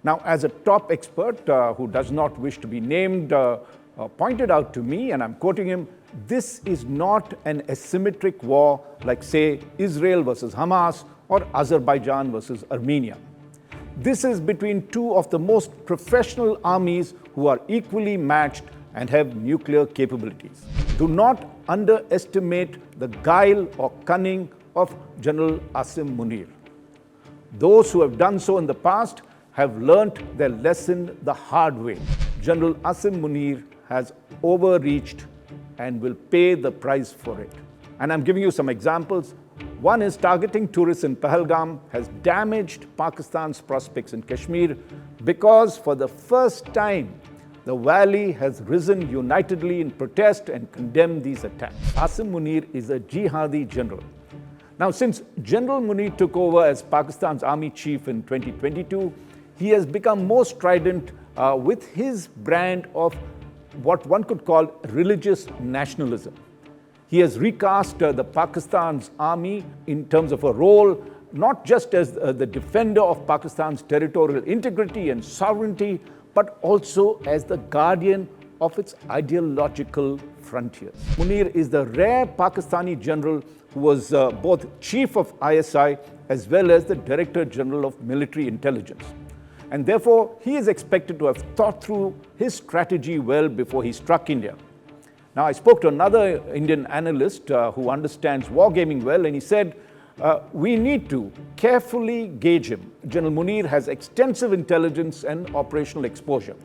Now, as a top expert who does not wish to be named, pointed out to me, and I'm quoting him, this is not an asymmetric war like, say, Israel versus Hamas or Azerbaijan versus Armenia. This is between two of the most professional armies who are equally matched and have nuclear capabilities. Do not underestimate the guile or cunning of General Asim Munir. Those who have done so in the past have learnt their lesson the hard way. General Asim Munir has overreached and will pay the price for it. And I'm giving you some examples. One is targeting tourists in Pahalgam has damaged Pakistan's prospects in Kashmir because for the first time, the valley has risen unitedly in protest and condemned these attacks. Asim Munir is a Jihadi general. Now, since General Munir took over as Pakistan's army chief in 2022, he has become more strident with his brand of what one could call religious nationalism. He has recast the Pakistan's army in terms of a role, not just as the defender of Pakistan's territorial integrity and sovereignty, but also as the guardian of its ideological frontiers. Munir is the rare Pakistani general who was both chief of ISI as well as the Director General of Military Intelligence. And therefore, he is expected to have thought through his strategy well before he struck India. Now, I spoke to another Indian analyst who understands wargaming well, and he said, we need to carefully gauge him. General Munir has extensive intelligence and operational exposure.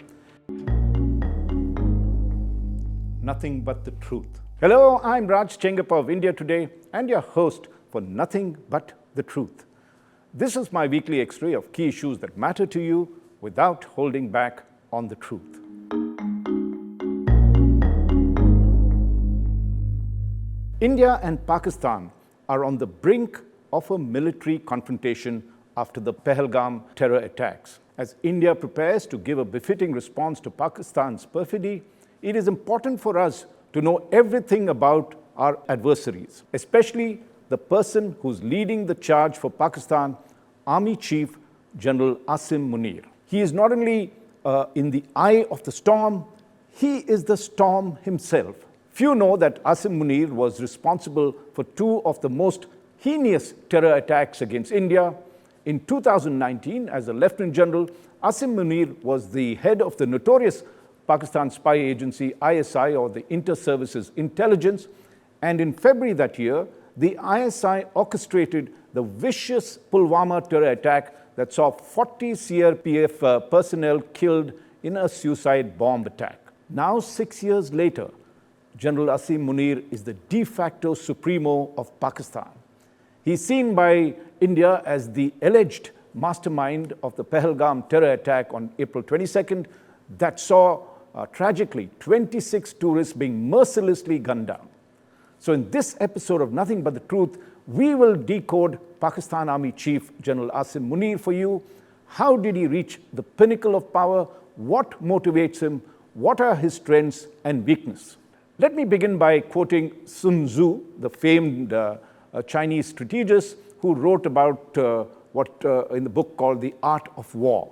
Nothing but the truth. Hello, I'm Raj Chengappa of India Today and your host for Nothing But the Truth. This is my weekly X-ray of key issues that matter to you without holding back on the truth. India and Pakistan are on the brink of a military confrontation after the Pahalgam terror attacks. As India prepares to give a befitting response to Pakistan's perfidy, it is important for us to know everything about our adversaries, especially the person who's leading the charge for Pakistan, Army Chief General Asim Munir. He is not only in the eye of the storm, he is the storm himself. Few know that Asim Munir was responsible for two of the most heinous terror attacks against India. In 2019, as a Lieutenant General, Asim Munir was the head of the notorious Pakistan spy agency ISI, or the Inter-Services Intelligence, and in February that year, the ISI orchestrated the vicious Pulwama terror attack that saw 40 CRPF personnel killed in a suicide bomb attack. Now, 6 years later, General Asim Munir is the de facto supremo of Pakistan. He's seen by India as the alleged mastermind of the Pahalgam terror attack on April 22nd that saw, tragically, 26 tourists being mercilessly gunned down. So in this episode of Nothing But the Truth, we will decode Pakistan Army Chief General Asim Munir for you. How did he reach the pinnacle of power? What motivates him? What are his strengths and weaknesses? Let me begin by quoting Sun Tzu, the famed Chinese strategist who wrote about in the book called The Art of War.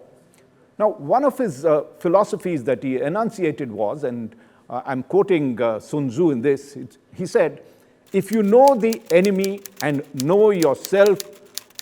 Now, one of his philosophies that he enunciated was, and I'm quoting Sun Tzu in this, he said, if you know the enemy and know yourself,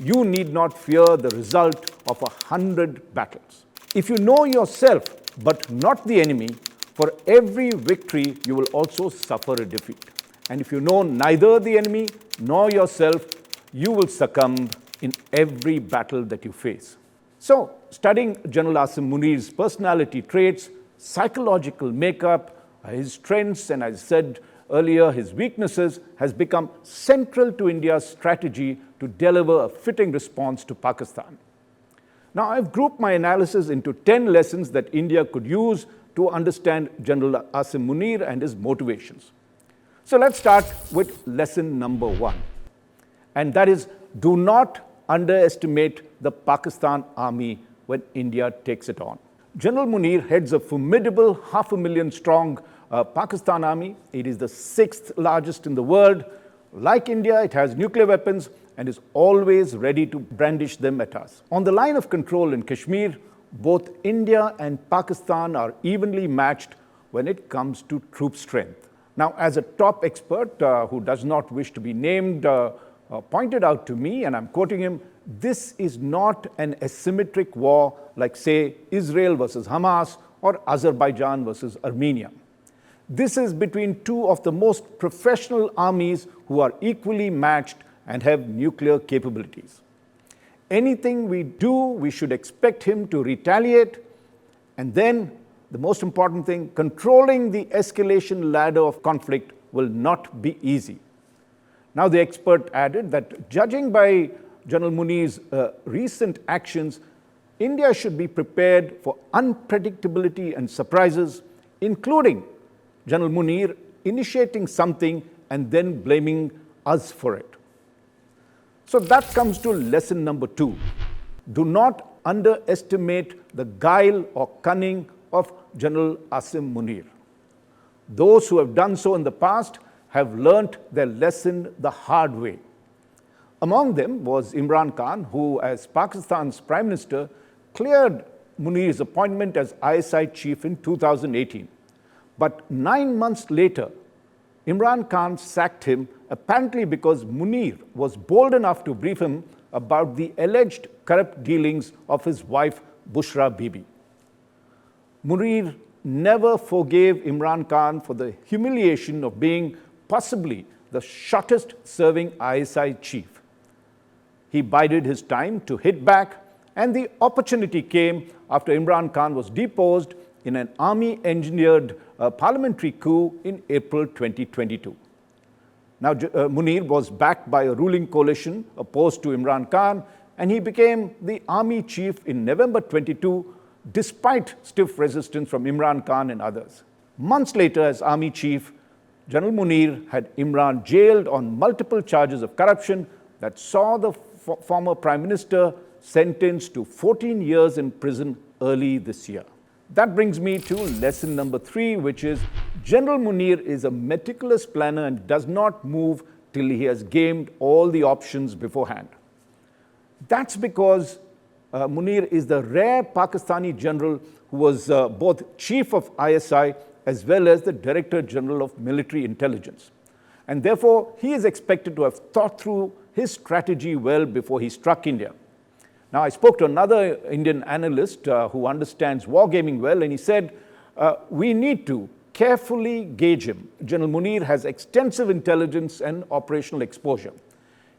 you need not fear the result of 100 battles. If you know yourself but not the enemy, for every victory you will also suffer a defeat. And if you know neither the enemy nor yourself, you will succumb in every battle that you face. So, studying General Asim Munir's personality traits, psychological makeup, his strengths, and as I said earlier, his weaknesses, has become central to India's strategy to deliver a fitting response to Pakistan. Now, I've grouped my analysis into 10 lessons that India could use to understand General Asim Munir and his motivations. So let's start with lesson number 1. And that is, do not underestimate the Pakistan army when India takes it on. General Munir heads a formidable 500,000 strong Pakistan army. It is the 6th largest in the world. Like India, it has nuclear weapons and is always ready to brandish them at us. On the line of control in Kashmir, both India and Pakistan are evenly matched when it comes to troop strength. Now, as a top expert who does not wish to be named pointed out to me, and I'm quoting him, this is not an asymmetric war like, say, Israel versus Hamas or Azerbaijan versus Armenia. This is between two of the most professional armies who are equally matched and have nuclear capabilities. Anything we do, we should expect him to retaliate. And then, the most important thing, controlling the escalation ladder of conflict will not be easy. Now, the expert added that judging by General Munir's recent actions, India should be prepared for unpredictability and surprises, including General Munir initiating something and then blaming us for it. So that comes to lesson number 2. Do not underestimate the guile or cunning of General Asim Munir. Those who have done so in the past have learnt their lesson the hard way. Among them was Imran Khan, who, as Pakistan's Prime Minister, cleared Munir's appointment as ISI chief in 2018. But 9 months later, Imran Khan sacked him, apparently because Munir was bold enough to brief him about the alleged corrupt dealings of his wife, Bushra Bibi. Munir never forgave Imran Khan for the humiliation of being possibly the shortest-serving ISI chief. He bided his time to hit back, and the opportunity came after Imran Khan was deposed in an army-engineered parliamentary coup in April 2022. Now, Munir was backed by a ruling coalition opposed to Imran Khan, and he became the army chief in November 22, despite stiff resistance from Imran Khan and others. Months later, as army chief, General Munir had Imran jailed on multiple charges of corruption that saw the former Prime Minister sentenced to 14 years in prison early this year. That brings me to lesson number 3, which is General Munir is a meticulous planner and does not move till he has gamed all the options beforehand. That's because Munir is the rare Pakistani general who was both chief of ISI as well as the Director General of Military Intelligence. And therefore, he is expected to have thought through his strategy well before he struck India. Now, I spoke to another Indian analyst who understands wargaming well, and he said, we need to carefully gauge him. General Munir has extensive intelligence and operational exposure.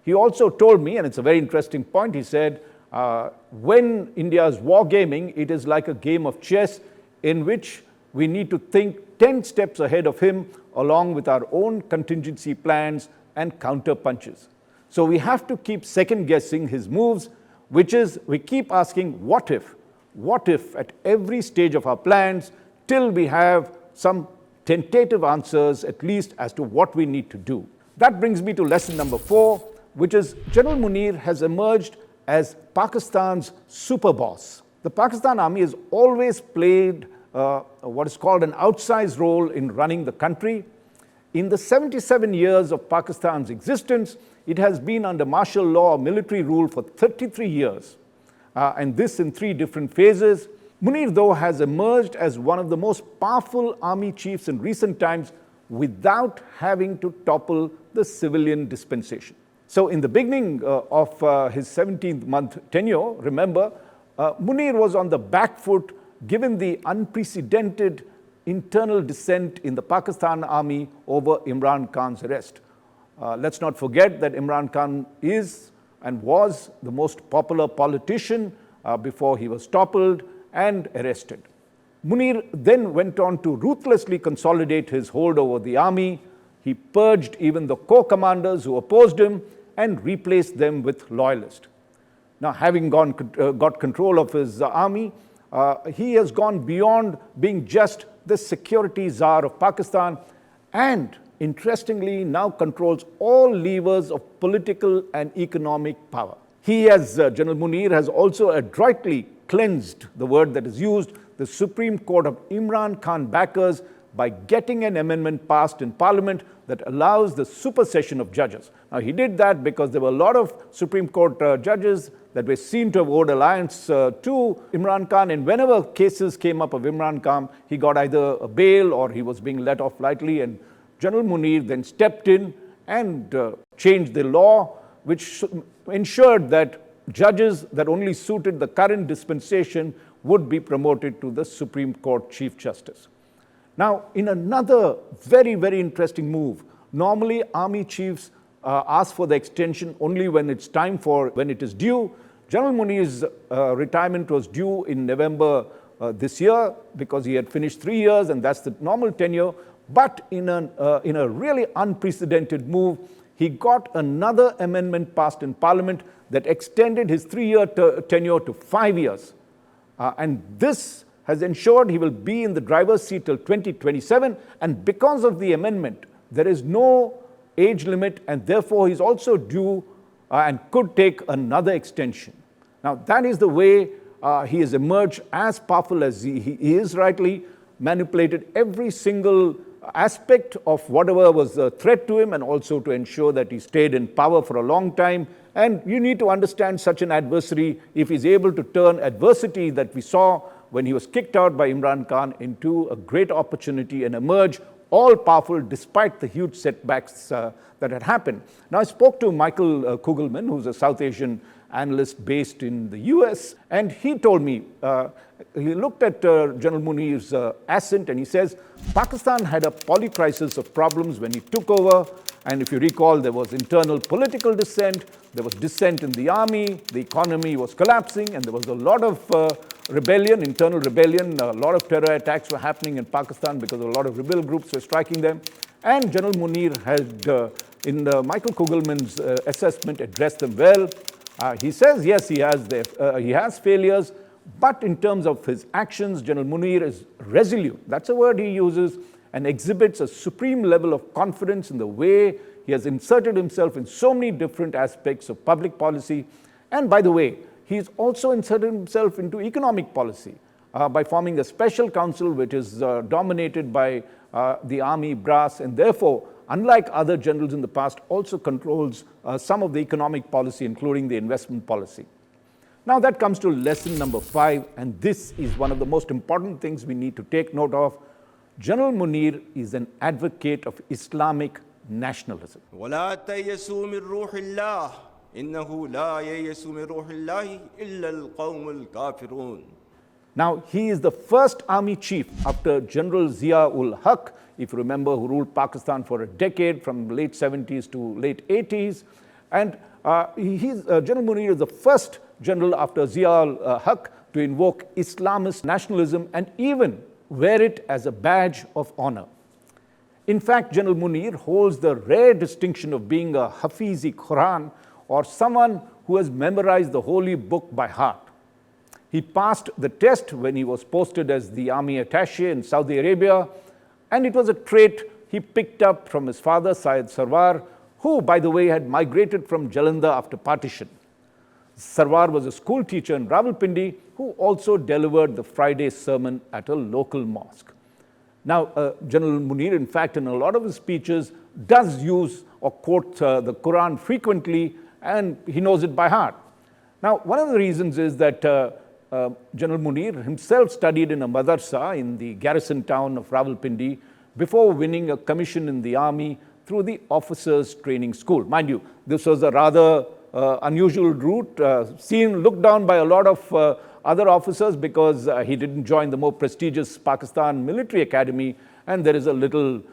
He also told me, and it's a very interesting point, he said, when India is wargaming, it is like a game of chess in which we need to think 10 steps ahead of him, along with our own contingency plans and counter punches. So we have to keep second-guessing his moves, which is we keep asking what if at every stage of our plans till we have some tentative answers at least as to what we need to do. That brings me to lesson number 4, which is General Munir has emerged as Pakistan's super boss. The Pakistan Army has always played what is called an outsized role in running the country. In the 77 years of Pakistan's existence, it has been under martial law or military rule for 33 years, and this in 3 different phases. Munir, though, has emerged as one of the most powerful army chiefs in recent times without having to topple the civilian dispensation. So in the beginning of his 17th month tenure, remember, Munir was on the back foot given the unprecedented internal dissent in the Pakistan army over Imran Khan's arrest. Let's not forget that Imran Khan is and was the most popular politician before he was toppled and arrested. Munir then went on to ruthlessly consolidate his hold over the army. He purged even the corps commanders who opposed him and replaced them with loyalists. Now, having got control of his army, he has gone beyond being just the security czar of Pakistan and, interestingly, now controls all levers of political and economic power. He, as General Munir, has also adroitly cleansed, the word that is used, the Supreme Court of Imran Khan backers by getting an amendment passed in Parliament that allows the supersession of judges. Now, he did that because there were a lot of Supreme Court judges that were seen to have owed alliance to Imran Khan, and whenever cases came up of Imran Khan, he got either a bail or he was being let off lightly, and General Munir then stepped in and changed the law, which ensured that judges that only suited the current dispensation would be promoted to the Supreme Court Chief Justice. Now, in another very, very interesting move, normally army chiefs ask for the extension only when it's time for, when it is due. General Munir's retirement was due in November this year because he had finished 3 years, and that's the normal tenure. But in a really unprecedented move, he got another amendment passed in Parliament that extended his 3-year tenure to 5 years. And this has ensured he will be in the driver's seat till 2027. And because of the amendment, there is no age limit, and therefore he's also due and could take another extension. Now, that is the way he has emerged as powerful as he is rightly, manipulated every single aspect of whatever was a threat to him, and also to ensure that he stayed in power for a long time. And you need to understand such an adversary, if he's able to turn adversity that we saw when he was kicked out by Imran Khan into a great opportunity and emerge all powerful despite the huge setbacks that had happened. Now, I spoke to Michael Kugelman, who's a South Asian analyst based in the US, and he told me, he looked at General Munir's ascent, and he says, Pakistan had a polycrisis of problems when he took over, and if you recall, there was internal political dissent, there was dissent in the army, the economy was collapsing, and there was a lot of rebellion, internal rebellion. A lot of terror attacks were happening in Pakistan because a lot of rebel groups were striking them. And General Munir had, in Michael Kugelman's assessment, addressed them well. He says, yes, he has failures, but in terms of his actions, General Munir is resolute. That's a word he uses, and exhibits a supreme level of confidence in the way he has inserted himself in so many different aspects of public policy. And by the way, he's also inserted himself into economic policy by forming a special council which is dominated by the army brass, and therefore, unlike other generals in the past, also controls some of the economic policy, including the investment policy. Now that comes to lesson number 5, and this is one of the most important things we need to take note of. General Munir is an advocate of Islamic nationalism. وَلَا تَيَسُوا مِن رُوحِ اللَّهِ إِنَّهُ لَا يَيَسُوا مِن رُوحِ اللَّهِ إِلَّا الْقَوْمُ الْكَافِرُونَ. Now, he is the first army chief after General Zia-ul-Haq, if you remember, who ruled Pakistan for a decade from late 70s to late 80s. And General Munir is the first general after Zia-ul-Haq to invoke Islamist nationalism and even wear it as a badge of honor. In fact, General Munir holds the rare distinction of being a Hafiz-e Quran, or someone who has memorized the holy book by heart. He passed the test when he was posted as the army attaché in Saudi Arabia, and it was a trait he picked up from his father, Syed Sarwar, who, by the way, had migrated from Jalandhar after partition. Sarwar was a school teacher in Rawalpindi who also delivered the Friday sermon at a local mosque. Now, General Munir, in fact, in a lot of his speeches, does use or quote the Quran frequently, and he knows it by heart. Now, one of the reasons is that General Munir himself studied in a madrasa in the garrison town of Rawalpindi before winning a commission in the army through the officers' training school. Mind you, this was a rather unusual route, looked down by a lot of other officers because he didn't join the more prestigious Pakistan Military Academy, and there is a little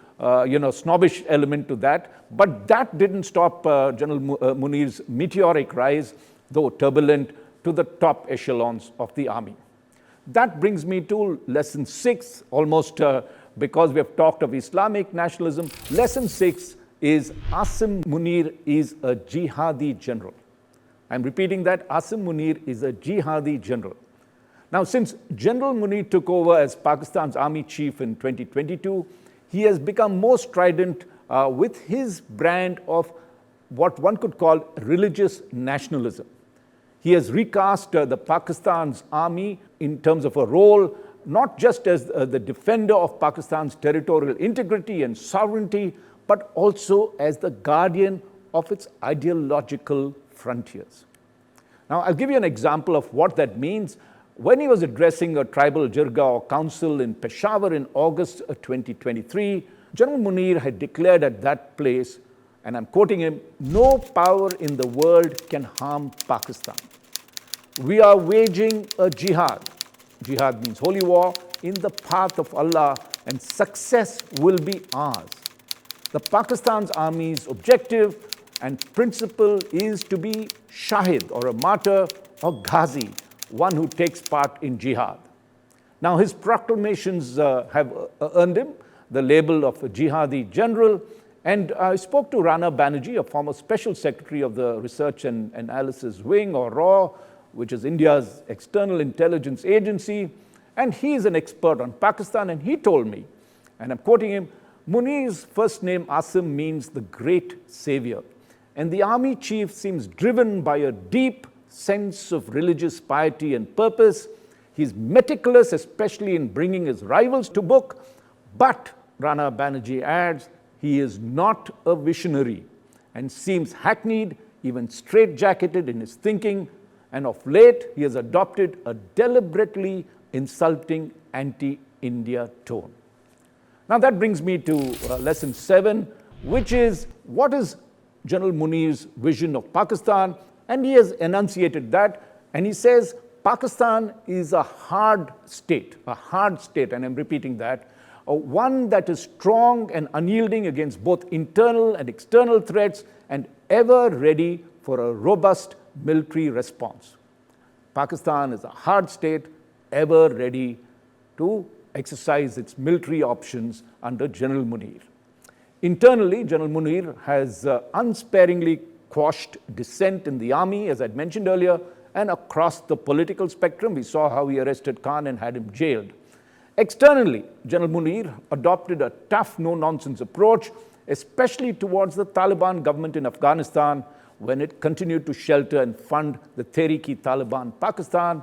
snobbish element to that. But that didn't stop General Munir's meteoric rise, though turbulent, to the top echelons of the army. That brings me to lesson 6, almost because we have talked of Islamic nationalism. Lesson 6 is Asim Munir is a Jihadi general. I'm repeating that, Asim Munir is a Jihadi general. Now, since General Munir took over as Pakistan's army chief in 2022, he has become more strident with his brand of what one could call religious nationalism. He has recast the Pakistan's army in terms of a role, not just as the defender of Pakistan's territorial integrity and sovereignty, but also as the guardian of its ideological frontiers. Now, I'll give you an example of what that means. When he was addressing a tribal jirga or council in Peshawar in August 2023, General Munir had declared at that place, and I'm quoting him, "No power in the world can harm Pakistan. We are waging a jihad." Jihad means holy war in the path of Allah, and success will be ours. The Pakistan's army's objective and principle is to be shahid or a martyr or ghazi, one who takes part in jihad. Now, his proclamations have earned him the label of a jihadi general, and I spoke to Rana Banerjee, a former special secretary of the Research and Analysis Wing, or RAW, which is India's external intelligence agency, and he is an expert on Pakistan, and he told me, and I'm quoting him, "Munir's first name, Asim, means the great savior, and the army chief seems driven by a deep sense of religious piety and purpose. He's meticulous, especially in bringing his rivals to book, but," Rana Banerjee adds, "he is not a visionary and seems hackneyed, even straitjacketed in his thinking, and of late he has adopted a deliberately insulting anti-India tone." Now that brings me to lesson 7, which is what is General Munir's vision of Pakistan, and he has enunciated that, and he says Pakistan is a hard state, and I'm repeating that, one that is strong and unyielding against both internal and external threats and ever ready for a robust military response. Pakistan is a hard state, ever ready to exercise its military options under General Munir. Internally, General Munir has unsparingly quashed dissent in the army, as I'd mentioned earlier, and across the political spectrum. We saw how he arrested Khan and had him jailed. Externally, General Munir adopted a tough, no-nonsense approach, especially towards the Taliban government in Afghanistan, when it continued to shelter and fund the Tehreek-e-Taliban Pakistan,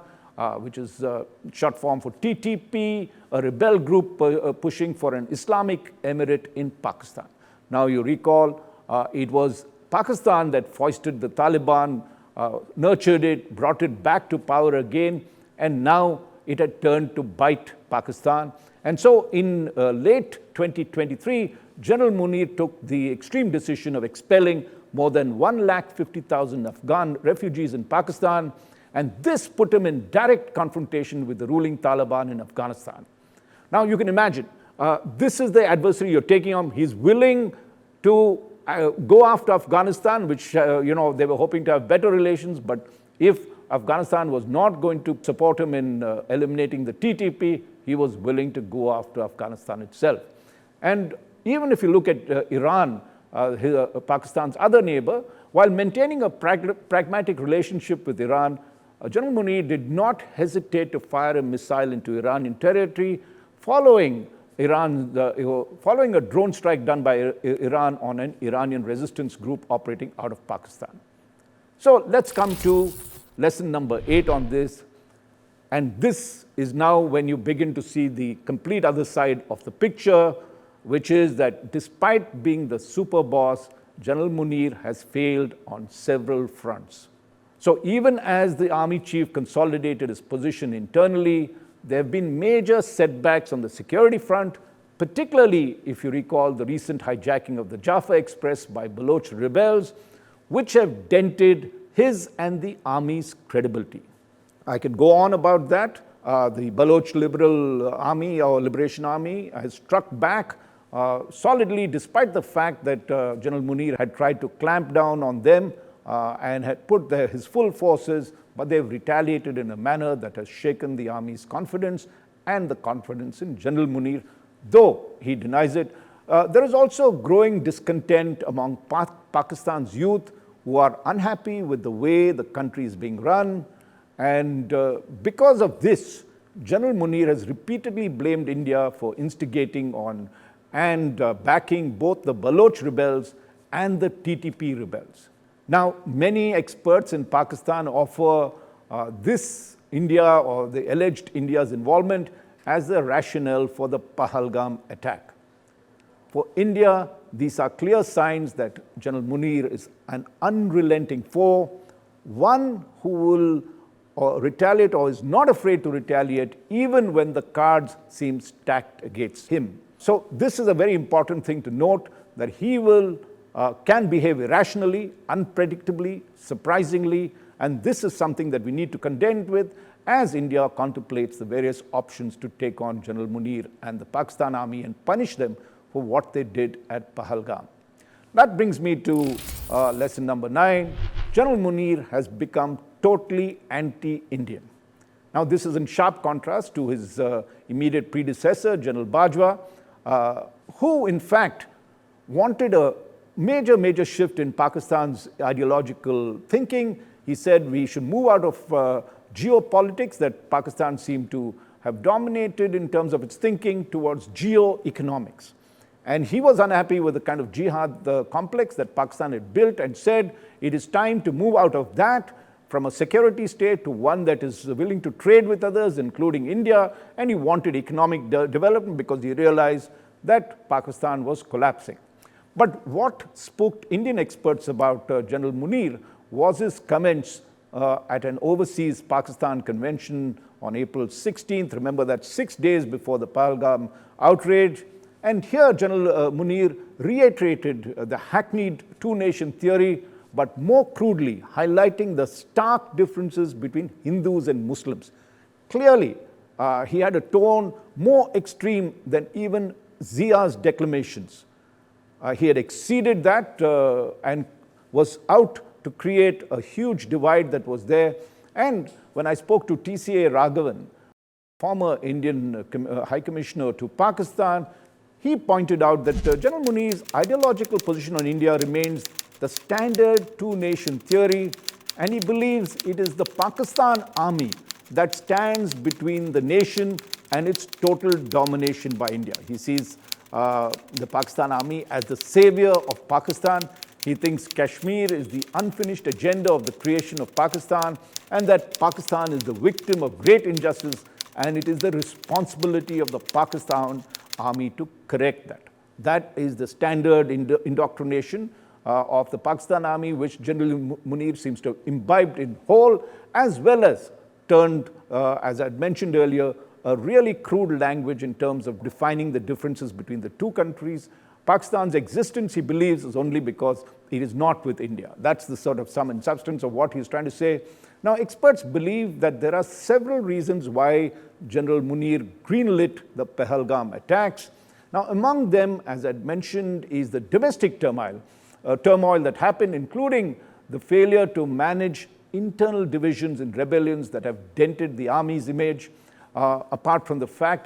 which is short form for TTP, a rebel group pushing for an Islamic emirate in Pakistan. Now you recall, it was Pakistan that foisted the Taliban, nurtured it, brought it back to power again, and now it had turned to bite Pakistan. And so in late 2023, General Munir took the extreme decision of expelling more than 150,000 Afghan refugees in Pakistan, and this put him in direct confrontation with the ruling Taliban in Afghanistan. Now you can imagine, this is the adversary you're taking on. He's willing to go after Afghanistan, which they were hoping to have better relations, but if Afghanistan was not going to support him in eliminating the TTP, he was willing to go after Afghanistan itself. And even if you look at Iran, Pakistan's other neighbor, while maintaining a pragmatic relationship with Iran, General Munir did not hesitate to fire a missile into Iranian territory following a drone strike done by Iran on an Iranian resistance group operating out of Pakistan. So let's come to lesson number 8 on this. And this is now when you begin to see the complete other side of the picture, which is that despite being the super boss, General Munir has failed on several fronts. So even as the army chief consolidated his position internally, there have been major setbacks on the security front, particularly if you recall the recent hijacking of the Jaffa Express by Baloch rebels, which have dented his and the army's credibility. I could go on about that. The Baloch Liberal Army or Liberation Army has struck back solidly, despite the fact that General Munir had tried to clamp down on them and had put his full forces, but they've retaliated in a manner that has shaken the army's confidence and the confidence in General Munir, though he denies it. There is also growing discontent among Pakistan's youth who are unhappy with the way the country is being run. And because of this, General Munir has repeatedly blamed India for instigating on and backing both the Baloch rebels and the TTP rebels. Now, many experts in Pakistan offer this India or the alleged India's involvement as the rationale for the Pahalgam attack. For India, these are clear signs that General Munir is an unrelenting foe, one who will retaliate or is not afraid to retaliate even when the cards seem stacked against him. So this is a very important thing to note, that he can behave irrationally, unpredictably, surprisingly, and this is something that we need to contend with as India contemplates the various options to take on General Munir and the Pakistan Army and punish them for what they did at Pahalgam. That brings me to lesson number 9. General Munir has become totally anti-Indian. Now, this is in sharp contrast to his immediate predecessor, General Bajwa, who in fact wanted a major shift in Pakistan's ideological thinking. He said we should move out of geopolitics that Pakistan seemed to have dominated in terms of its thinking towards geoeconomics. And he was unhappy with the kind of jihad complex that Pakistan had built and said it is time to move out of that from a security state to one that is willing to trade with others, including India. And he wanted economic development because he realized that Pakistan was collapsing. But what spooked Indian experts about General Munir was his comments at an overseas Pakistan convention on April 16th. Remember, that's 6 days before the Pahalgam outrage. And here General Munir reiterated the hackneyed two-nation theory, but more crudely highlighting the stark differences between Hindus and Muslims. Clearly, he had a tone more extreme than even Zia's declamations. He had exceeded that and was out to create a huge divide that was there. And when I spoke to TCA Raghavan, former Indian High Commissioner to Pakistan, he pointed out that General Munir's ideological position on India remains the standard two-nation theory, and he believes it is the Pakistan army that stands between the nation and its total domination by India. He sees the Pakistan army as the savior of Pakistan. He thinks Kashmir is the unfinished agenda of the creation of Pakistan, and that Pakistan is the victim of great injustice, and it is the responsibility of the Pakistan army to correct that. That is the standard indoctrination of the Pakistan army, which General Munir seems to have imbibed in whole, as well as turned, as I had mentioned earlier, a really crude language in terms of defining the differences between the two countries. Pakistan's existence, he believes, is only because it is not with India. That's the sort of sum and substance of what he's trying to say. Now, experts believe that there are several reasons why General Munir greenlit the Pahalgam attacks. Now, among them, as I mentioned, is the domestic turmoil that happened, including the failure to manage internal divisions and rebellions that have dented the army's image, apart from the fact,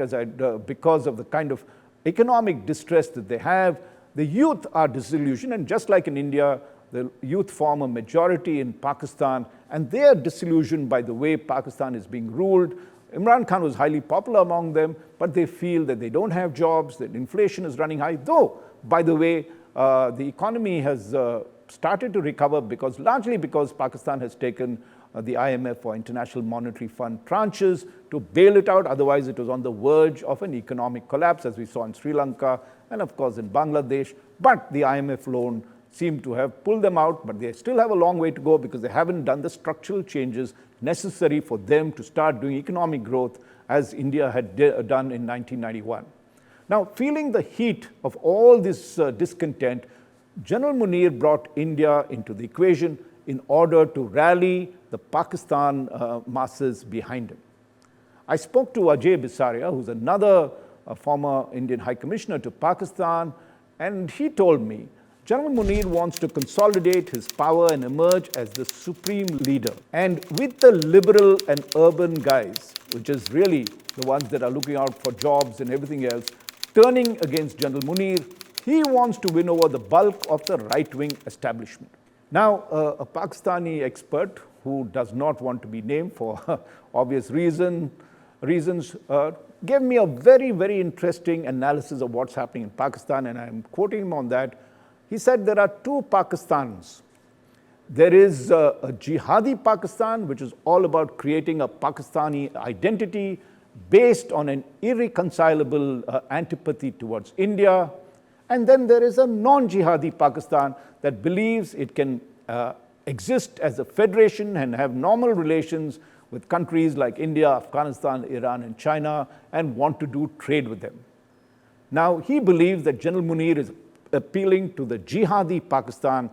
because of the kind of economic distress that they have. The youth are disillusioned, and just like in India, the youth form a majority in Pakistan, and they are disillusioned by the way Pakistan is being ruled. Imran Khan was highly popular among them, but they feel that they don't have jobs, that inflation is running high, though, by the way, the economy has started to recover largely because Pakistan has taken the IMF or International Monetary Fund tranches to bail it out. Otherwise, it was on the verge of an economic collapse, as we saw in Sri Lanka and, of course, in Bangladesh. But the IMF loan seemed to have pulled them out, but they still have a long way to go because they haven't done the structural changes necessary for them to start doing economic growth as India had done in 1991. Now, feeling the heat of all this discontent, General Munir brought India into the equation in order to rally the Pakistan masses behind him. I spoke to Ajay Bisaria, who's another former Indian High Commissioner to Pakistan, and he told me General Munir wants to consolidate his power and emerge as the supreme leader. And with the liberal and urban guys, which is really the ones that are looking out for jobs and everything else, turning against General Munir, he wants to win over the bulk of the right-wing establishment. Now, a Pakistani expert who does not want to be named for obvious reasons, gave me a very interesting analysis of what's happening in Pakistan, and I'm quoting him on that. He said there are two Pakistans. There is a Jihadi Pakistan, which is all about creating a Pakistani identity based on an irreconcilable antipathy towards India. And then there is a non-Jihadi Pakistan that believes it can exist as a federation and have normal relations with countries like India, Afghanistan, Iran, and China, and want to do trade with them. Now, he believes that General Munir is appealing to the Jihadi Pakistan,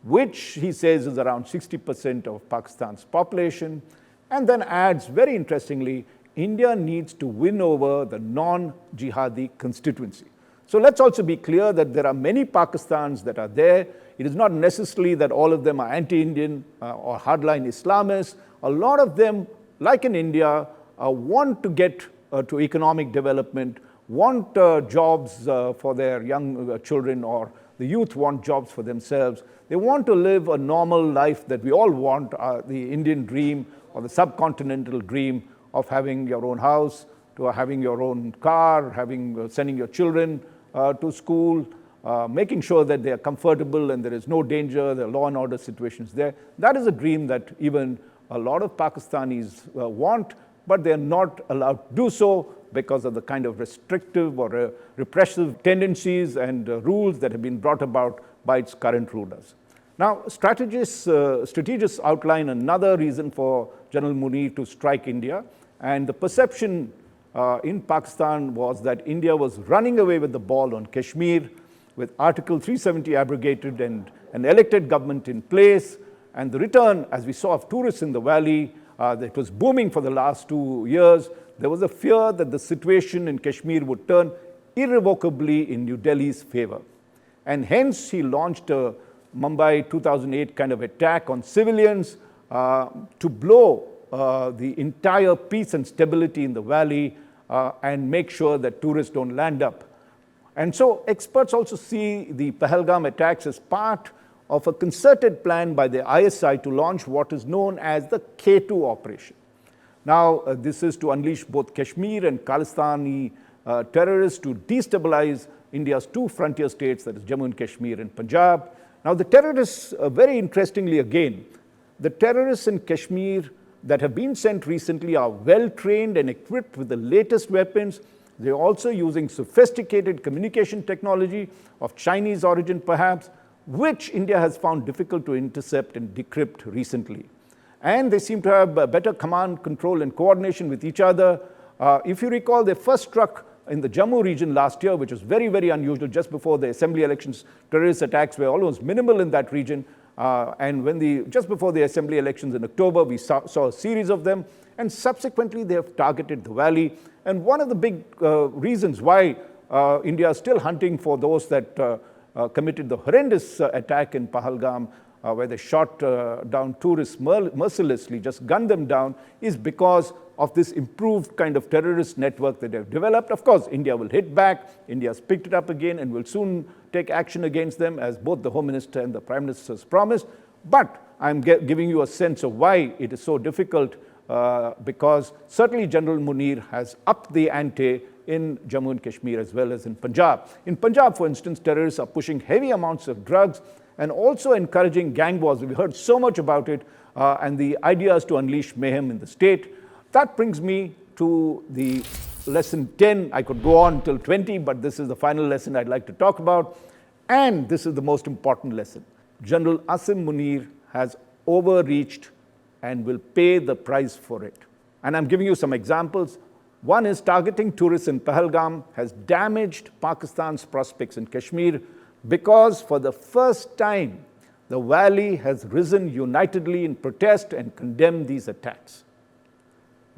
which he says is around 60% of Pakistan's population, and then adds, very interestingly, India needs to win over the non-Jihadi constituency. So let's also be clear that there are many Pakistans that are there. It is not necessarily that all of them are anti-Indian or hardline Islamists. A lot of them, like in India, want to get to economic development, want jobs for their young children, or the youth want jobs for themselves. They want to live a normal life that we all want, the Indian dream or the subcontinental dream of having your own house, to having your own car, sending your children to school, making sure that they are comfortable and there is no danger, there are law and order situations there. That is a dream that even a lot of Pakistanis want, but they are not allowed to do so because of the kind of restrictive or repressive tendencies and rules that have been brought about by its current rulers. Now, strategists outline another reason for General Munir to strike India, and the perception in Pakistan was that India was running away with the ball on Kashmir, with Article 370 abrogated and an elected government in place, and the return, as we saw, of tourists in the valley that was booming for the last 2 years. There was a fear that the situation in Kashmir would turn irrevocably in New Delhi's favor. And hence, he launched a Mumbai 2008 kind of attack on civilians to blow the entire peace and stability in the valley and make sure that tourists don't land up. And so experts also see the Pahalgam attacks as part of a concerted plan by the ISI to launch what is known as the K2 operation. Now, this is to unleash both Kashmir and Khalistani terrorists to destabilize India's two frontier states, that is Jammu and Kashmir and Punjab. Now, the terrorists, very interestingly again, the terrorists in Kashmir that have been sent recently are well trained and equipped with the latest weapons. They're also using sophisticated communication technology of Chinese origin, perhaps, which India has found difficult to intercept and decrypt recently. And they seem to have better command, control, and coordination with each other. If you recall, they first struck in the Jammu region last year, which was very, very unusual, just before the assembly elections. Terrorist attacks were almost minimal in that region. And just before the assembly elections in October, we saw a series of them. And subsequently, they have targeted the valley. And one of the big reasons why India is still hunting for those that committed the horrendous attack in Pahalgam, where they shot down tourists mercilessly, just gunned them down, is because of this improved kind of terrorist network that they've developed. Of course, India will hit back. India has picked it up again and will soon take action against them, as both the Home Minister and the Prime Minister has promised. But I'm giving you a sense of why it is so difficult, because certainly General Munir has upped the ante in Jammu and Kashmir as well as in Punjab. In Punjab, for instance, terrorists are pushing heavy amounts of drugs and also encouraging gang wars. We've heard so much about it, and the idea is to unleash mayhem in the state. That brings me to the lesson 10. I could go on till 20, but this is the final lesson I'd like to talk about. And this is the most important lesson. General Asim Munir has overreached and will pay the price for it. And I'm giving you some examples. One is targeting tourists in Pahalgam has damaged Pakistan's prospects in Kashmir, because for the first time, the valley has risen unitedly in protest and condemned these attacks.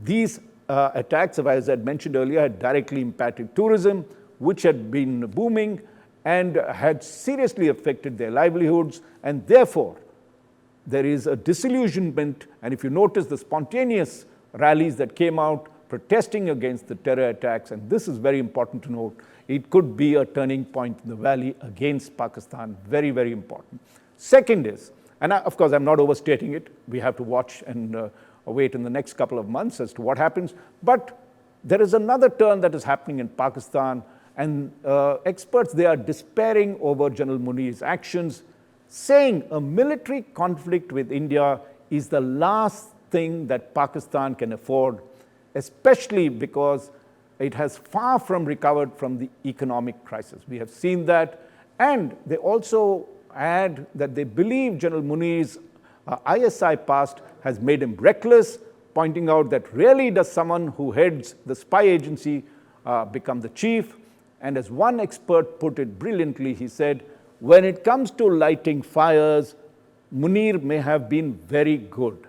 These attacks, as I had mentioned earlier, had directly impacted tourism, which had been booming and had seriously affected their livelihoods, and therefore, there is a disillusionment. And if you notice the spontaneous rallies that came out protesting against the terror attacks, and this is very important to note, it could be a turning point in the valley against Pakistan. Very, very important. Second is, and of course I'm not overstating it, we have to watch and wait in the next couple of months as to what happens, but there is another turn that is happening in Pakistan, and experts, they are despairing over General Munir's actions, saying a military conflict with India is the last thing that Pakistan can afford, especially because it has far from recovered from the economic crisis. We have seen that, and they also add that they believe General Munir's ISI past has made him reckless, pointing out that rarely does someone who heads the spy agency become the chief. And as one expert put it brilliantly, he said, when it comes to lighting fires, Munir may have been very good.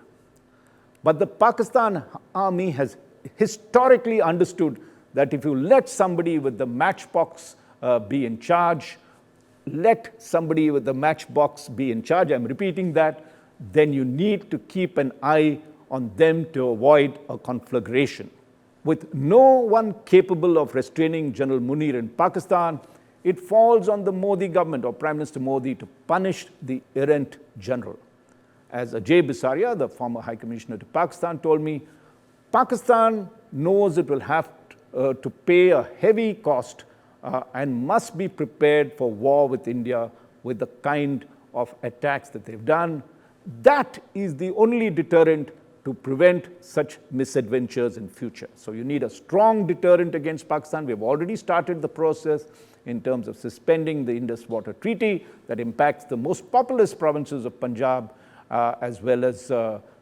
But the Pakistan army has historically understood that if you let somebody with the matchbox be in charge, let somebody with the matchbox be in charge, I'm repeating that, then you need to keep an eye on them to avoid a conflagration. With no one capable of restraining General Munir in Pakistan, it falls on the Modi government or Prime Minister Modi to punish the errant general. As Ajay Bisaria, the former High Commissioner to Pakistan, told me, Pakistan knows it will have to pay a heavy cost and must be prepared for war with India with the kind of attacks that they've done. That is the only deterrent to prevent such misadventures in future. So you need a strong deterrent against Pakistan. We've already started the process in terms of suspending the Indus Water Treaty that impacts the most populous provinces of Punjab as well as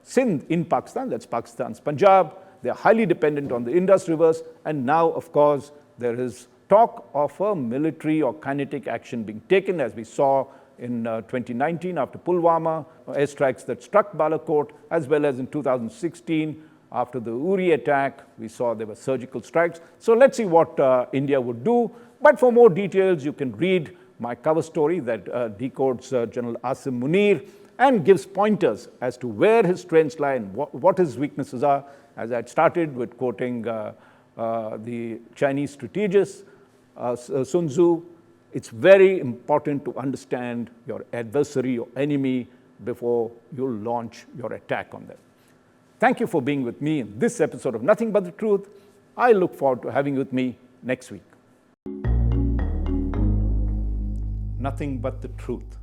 Sindh in Pakistan, that's Pakistan's Punjab. They're highly dependent on the Indus rivers, and now, of course, there is talk of a military or kinetic action being taken, as we saw in 2019 after Pulwama airstrikes that struck Balakot, as well as in 2016 after the Uri attack. We saw there were surgical strikes. So let's see what India would do. But for more details, you can read my cover story that decodes General Asim Munir and gives pointers as to where his strengths lie and what his weaknesses are, as I started with quoting the Chinese strategist Sun Tzu. It's very important to understand your adversary, your enemy, before you launch your attack on them. Thank you for being with me in this episode of Nothing But the Truth. I look forward to having you with me next week. Nothing but the truth.